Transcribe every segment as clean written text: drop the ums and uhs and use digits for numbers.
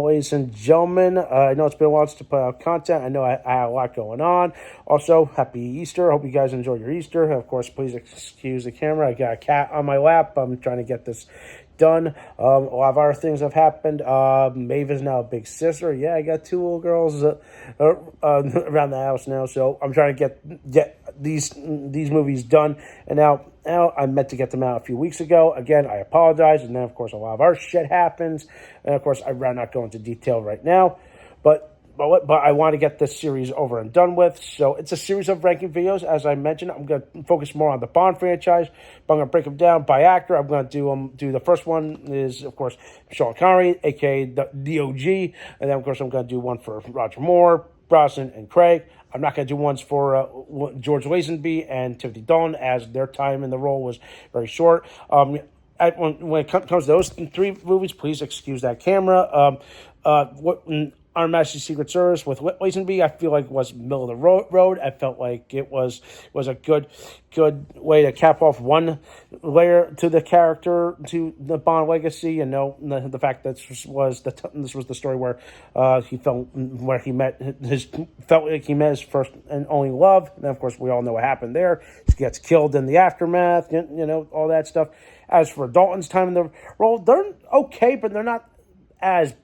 ladies and gentlemen. I know it's been a while since I put out content. I know I had a lot going on. Also, happy Easter. Hope you guys enjoy your Easter. Of course, please excuse the camera. I got a cat on my lap. I'm trying to get this done. A lot of other things have happened. Maeve is now a big sister. Yeah, I got two little girls around the house now, so I'm trying to get these movies done. And now I meant to get them out a few weeks ago. Again, I apologize. And then, of course, a lot of our shit happens. And, of course, I'd rather not go into detail right now. But I want to get this series over and done with. So it's a series of ranking videos. As I mentioned, I'm going to focus more on the Bond franchise. But I'm going to break them down by actor. I'm going to do the first one is, of course, Sean Connery, a.k.a. the OG. And then, of course, I'm going to do one for Roger Moore, Brosnan, and Craig. I'm not going to do ones for George Lazenby and Timothy Dalton, as their time in the role was very short. When it comes to those three movies, please excuse that camera. Our Majesty's Secret Service with Lazenby, I feel like was middle of the road. I felt like it was a good way to cap off one layer to the character, to the Bond legacy. You know, the fact that this was the story where he felt like he met his first and only love. And then, of course, we all know what happened there. He gets killed in the aftermath. You know, all that stuff. As for Dalton's time in the role, they're okay, but they're not as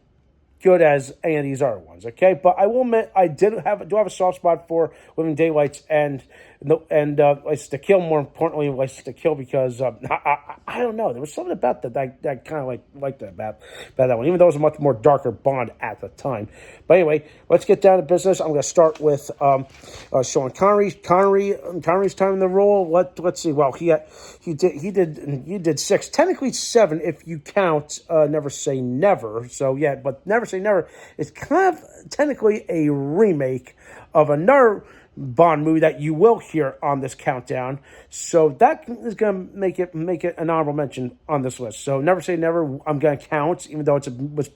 good as any of these other ones, okay? But I will admit, I do have a soft spot for Living Daylights and License to Kill. More importantly, License to Kill, because I don't know, there was something about that I kind of liked about that one, even though it was a much more darker Bond at the time. But anyway, let's get down to business. I'm going to start with Sean Connery. Connery's time in the role. Let's see. Well, he did 6, technically 7 if you count Never Say Never. So yeah, but Never Say Never is kind of technically a remake of another Bond movie that you will hear on this countdown. So that is going to make it an honorable mention on this list. So Never Say Never, I'm going to count, even though was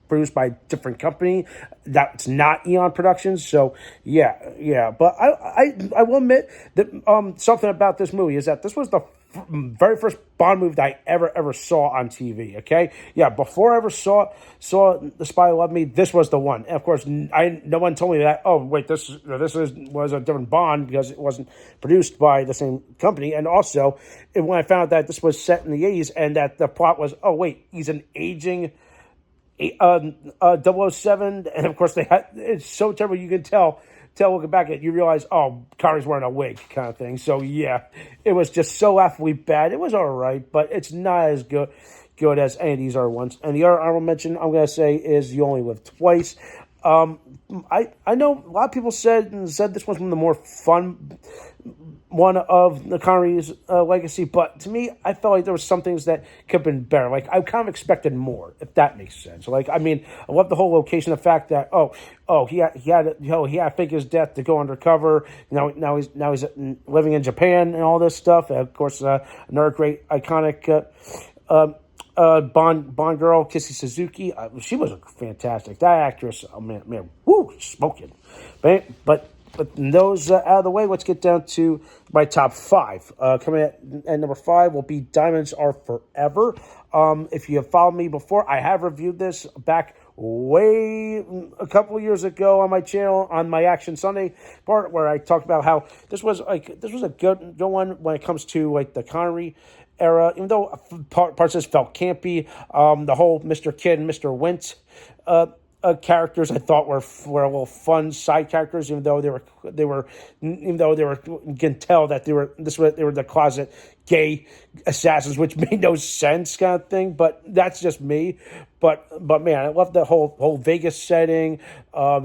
produced by a different company that's not Eon Productions. So yeah. But I will admit that something about this movie is that this was the very first Bond movie that I ever saw on TV. Okay, yeah. Before I ever saw The Spy Who Loved Me, this was the one. And of course, no one told me that. Oh wait, this was a different Bond, because it wasn't produced by the same company. And also, when I found out that this was set in the 80s and that the plot was, oh wait, he's an aging 007, and of course it's so terrible. You can tell looking back at it, you realize, oh, Connery's wearing a wig kind of thing. So yeah, it was just so laughably bad. It was all right, but it's not as good as any of these other ones. And the other honorable mention I'm going to say is You Only Live Twice. I know a lot of people said this one's one of the more fun one of the Connery's legacy, but to me, I felt like there was some things that could have been better. Like, I kind of expected more, if that makes sense. Like, I mean, I love the whole location, the fact that he had to fake his death to go undercover. Now he's living in Japan and all this stuff. And of course, another great iconic Bond girl, Kissy Suzuki. She was fantastic. That actress, oh man, woo, smoking. But those out of the way, let's get down to my top 5. Coming at number 5 will be Diamonds Are Forever. If you have followed me before, I have reviewed this back a couple of years ago on my channel, on my Action Sunday part, where I talked about how this was a good one when it comes to like the Connery era, even though parts of this felt campy. The whole Mr. Kidd and Mr. Wint characters I thought were a little fun side characters, even though you can tell that they were the closet gay assassins, which made no sense kind of thing. But that's just me. But man, I love the whole Vegas setting.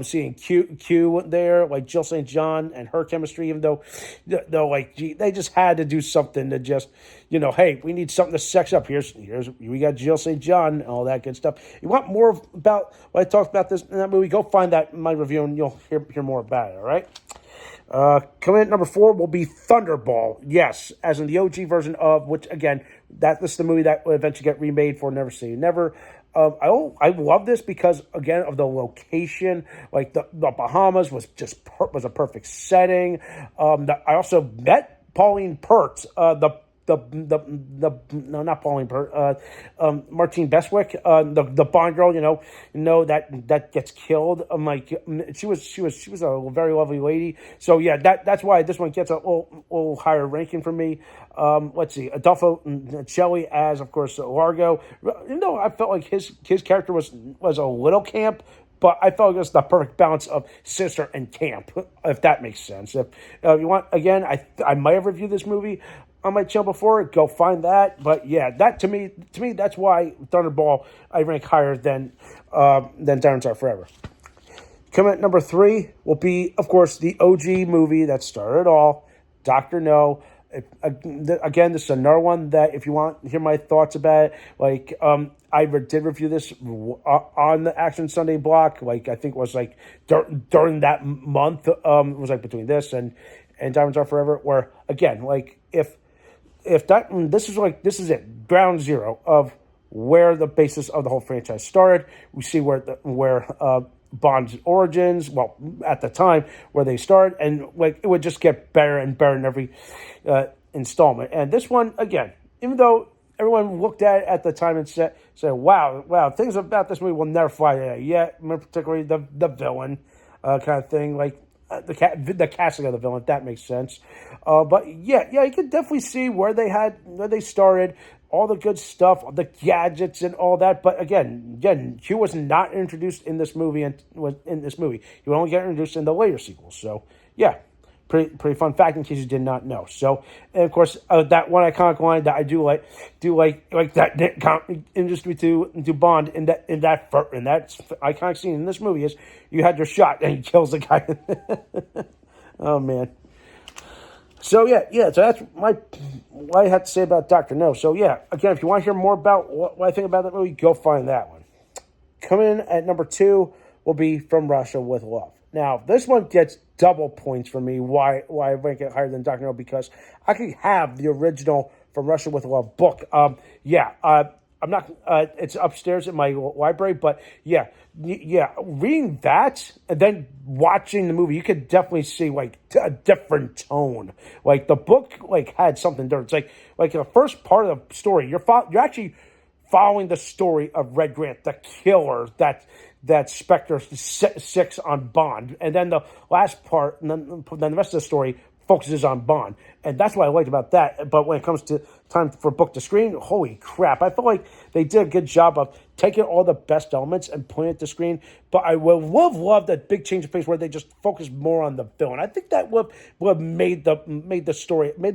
Seeing Q there, like Jill St. John and her chemistry, even though like they just had to do something to just, hey, we need something to sex up. Here's we got Jill St. John and all that good stuff. You want more about what I talked about this in that movie? Go find that in my review and you'll hear more about it. All right. Coming in at number 4 will be Thunderball. Yes, as in the OG version of, which again, this is the movie that will eventually get remade for Never Say Never. I love this because, again, of the location. Like the Bahamas was a perfect setting. I also met Pauline Pert, the no, not Pauline Burt, Martine Beswick, the Bond girl, that gets killed. I'm like, she was a very lovely lady. So yeah, that's why this one gets a little higher ranking for me. Let's see, Adolfo Celli as, of course, Largo. I felt like his character was a little camp, but I felt it was the perfect balance of sister and camp, if that makes sense. If you want, again, I might have reviewed this movie on my channel before. Go find that. But yeah, that to me, that's why Thunderball I rank higher than Diamonds Are Forever. Coming at number 3 will be, of course, the OG movie that started it all, Dr. No. Again, this is another one that if you want to hear my thoughts about it, like I did review this on the Action Sunday block. Like I think it was like during that month. It was like between this and Diamonds Are Forever. Where again, like if that this is it, ground zero of where the basis of the whole franchise started. We see where Bond's origins, well, at the time where they started, and like it would just get better and better in every installment. And this one, again, even though everyone looked at the time and said, wow, things about this movie will never fly yet, particularly the villain kind of thing, like the casting of the villain, if that makes sense. But yeah, you could definitely see where they started. All the good stuff, the gadgets and all that. But again, Q was not introduced in this movie. He would only get introduced in the later sequels. So yeah, pretty fun fact in case you did not know. So, and of course, that one iconic line that I do like that industry to Bond in that iconic scene in this movie is you had your shot and he kills the guy. Oh man. So yeah. So that's what I have to say about Dr. No. So yeah, again, if you want to hear more about what I think about that movie, go find that one. Coming in at number 2 will be From Russia with Love. Now, this one gets double points for me. Why I rank it higher than Dr. No? Because I could have the original From Russia with Love book. I'm not. It's upstairs in my library, but yeah. Reading that and then watching the movie, you could definitely see like a different tone. Like the book, like had something different. It's like the first part of the story, you're actually following the story of Red Grant, the killer that Spectre 6 on Bond, and then the last part, and then the rest of the story focuses on Bond. And that's what I liked about that. But when it comes to time for book to screen, holy crap. I feel like they did a good job of taking all the best elements and putting it to screen. But I would have loved that big change of pace where they just focused more on the villain. I think that would have made the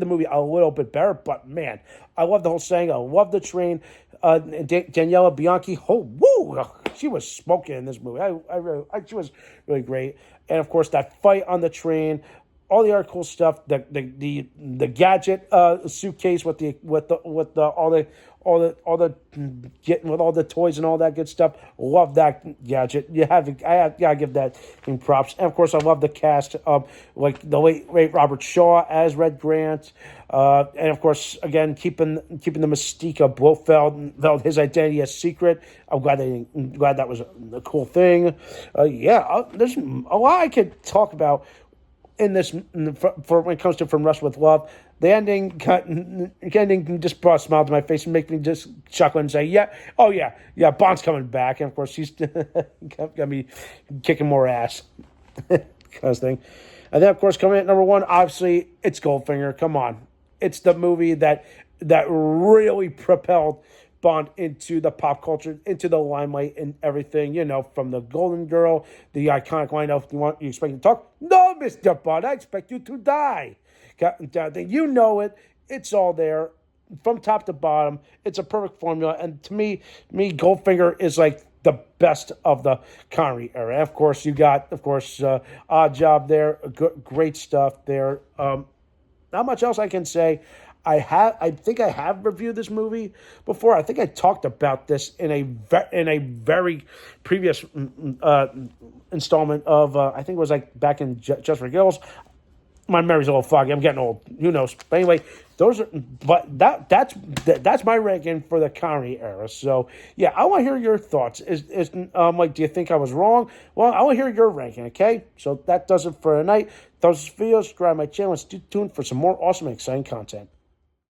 movie a little bit better. But man, I love the whole saying. I love the train. Daniela Bianchi, she was smoking in this movie. She was really great. And of course, that fight on the train, all the other cool stuff, the gadget suitcase with all the toys and all that good stuff. Love that gadget. I gotta give that thing props. And of course, I love the cast of like the late Robert Shaw as Red Grant, and of course, again keeping the mystique of Blofeld, his identity a secret. I'm glad that was a cool thing. There's a lot I could talk about in this for when it comes to From Russia with Love. The ending just brought a smile to my face and make me just chuckle and say, Bond's coming back. And of course, she's got me kicking more ass, kind of thing. And then, of course, coming in at number 1, obviously, it's Goldfinger. Come on. It's the movie that really propelled Bond into the pop culture, into the limelight and everything, from the Golden Girl, the iconic line of, you expect me to talk? No, Mr. Bond, I expect you to die. You know it. It's all there from top to bottom. It's a perfect formula. And to me, Goldfinger is like the best of the Connery era. And of course, you got, Odd Job there. Great stuff there. Not much else I can say. I think I have reviewed this movie before. I think I talked about this in a very previous installment of I think it was like back in Just for Gills. My memory's a little foggy. I'm getting old. Who knows? But anyway, that's my ranking for the Connery era. So yeah, I want to hear your thoughts. Do you think I was wrong? Well, I want to hear your ranking. Okay, so that does it for tonight. Those videos, subscribe to my channel, and stay tuned for some more awesome and exciting content.